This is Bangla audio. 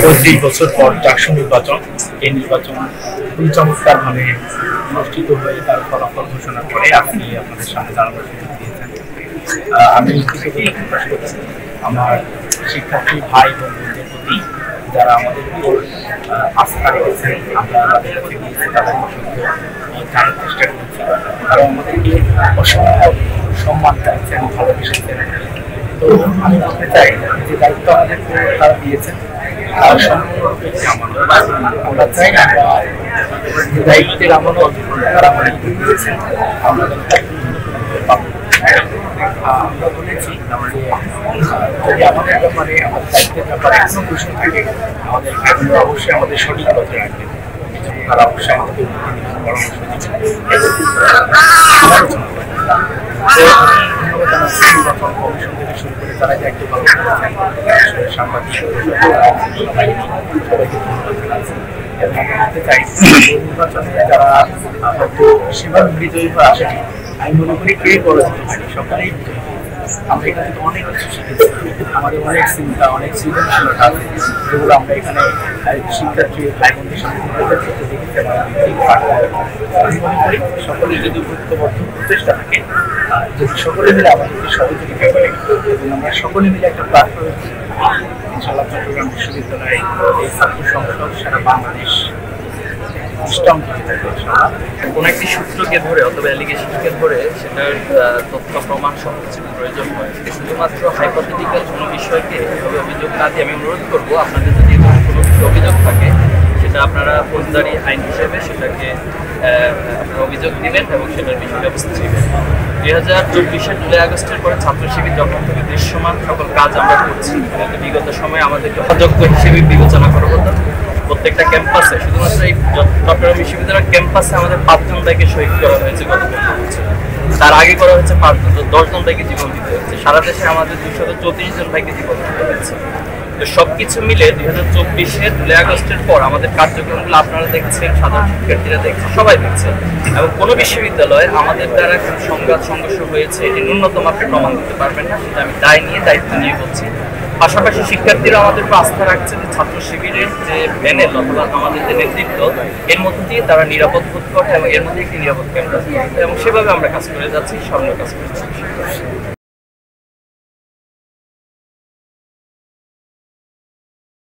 35 বছর পর ডাকসু নির্বাচন, এই নির্বাচন খুবই চমৎকারভাবে অনুষ্ঠিত হয়ে তার ফলাফল ঘোষণার পরে আপনি আপনাদের সামনে দাঁড়ানোর সুযোগ দিয়েছেন। আমি কৃতজ্ঞতা প্রকাশ করছি আমার শিক্ষার্থী ভাই বোনদের প্রতি, যারা আমাদের উপর আস্থা রেখেছেন। আমরা তাদের কাছে গিয়েছি, তাদের অসংখ্য জানার চেষ্টা করেছি, তারা আমাদেরকে অসংখ্য সম্মান দিয়েছেন, ভালোবেসেছেন। তো আমি বলতে চাই যে দায়িত্ব আমাদেরকে তারা দিয়েছেন সম্পূর্ণরূপে একটি আমানত। আমরা চাই আমরা দায়িত্বের আমানত তারা আমাদেরকে দিয়েছেন, আমরা পাবো। আমরা বলেছি যে যদি আমাদের ব্যাপারে, আমাদের দায়িত্বের ব্যাপারে কোনো প্রশ্ন থাকে, আমাদের অবশ্যই আমাদের সঠিক পথে রাখবেন। তারা অবশ্যই আমাদের পরামর্শ দিচ্ছেন। কমিশন থেকে শুরু করে তারা যে একটি ভালো সাংবাদিক সবাইকে এবং আমি বলতে চাই নির্বাচনে যারা হয়তো বেশিরভাগ বিজয়ী হয়ে আসেনি, আমি মনে করি কে পরাজিত হয়নি, সকলেই বিজয়ী। আমরা এখান থেকে অনেক কিছু শিখেছি, আমাদের অনেক চিন্তা, অনেক সৃজনশীলতা আছে যেগুলো আমরা এখানে শিক্ষার্থী ভাই বোনদের সাথে দেখেছি। আমি মনে করি সকলে যদি ঐক্যবদ্ধ প্রচেষ্টা থাকে, যদি সকলে মিলে আমাদেরকে সহযোগিতা করে এবং আমরা সকলে মিলে একটা প্ল্যাটফর্মে ইনশাআল্লাহ চট্টগ্রাম বিশ্ববিদ্যালয়ে এই ছাত্র সংসদ সারা বাংলাদেশ কোনো একটি সূত্রকে ধরে অথবা অ্যালিগেশনকে ধরে সেটার তথ্য প্রমাণ সহ কিছু প্রয়োজন হয়। শুধুমাত্র হাইপোথেটিক্যাল কোনো বিষয়কে এভাবে অভিযোগ না দিয়ে আমি অনুরোধ করবো, আপনাদের যদি কোনো অভিযোগ থাকে সেটা আপনারা ফৌজদারি আইন হিসেবে সেটাকে আপনারা অভিযোগ দিবেন এবং সেটার বিষয়ে ব্যবস্থা নেবেন। 2024-এর জুলাই আগস্টের পরে ছাত্র শিবির যখন থেকে দৃশ্যমান সকল কাজ আমরা করছি, বিগত সময়ে আমাদেরকে অযোগ্য হিসেবে বিবেচনা করা হতো। প্রত্যেকটা ক্যাম্পাসে, শুধুমাত্র এই চট্টগ্রাম বিশ্ববিদ্যালয়ের ক্যাম্পাসে আমাদের 5 জন ভাইকে শহীদ করা হয়েছে গত বছর। তার আগে করা হয়েছে 5 জন, 10 জন ভাইকে জীবন দিতে হয়েছে। সারা দেশে আমাদের 234 জন ভাইকে জীবন দিতে হয়েছে। তো সবকিছু মিলে 2024-এর জুলাই আগস্টের পর আমাদের কার্যক্রমগুলো আপনারা দেখছেন, সাধারণ শিক্ষার্থীরা দেখছে, সবাই দেখছে। এবং কোনো বিশ্ববিদ্যালয়ে আমাদের দ্বারা কোনো সংঘাত সংঘর্ষ হয়েছে এটি ন্যূনতম আপনি প্রমাণ দিতে পারবেন না, সেটা আমি দায়িত্ব নিয়ে বলছি। পাশাপাশি শিক্ষার্থীরা আমাদের উপর আস্থা রাখছে যে ছাত্র শিবিরের যে প্যানেল অথবা আমাদের যে নেতৃত্ব, এর মধ্যে দিয়ে তারা নিরাপদ বোধ করে এবং এর মধ্যে একটি নিরাপদ ক্যাম্পাস, এবং সেভাবে আমরা কাজ করে যাচ্ছি, সামনে কাজ করে যাচ্ছি।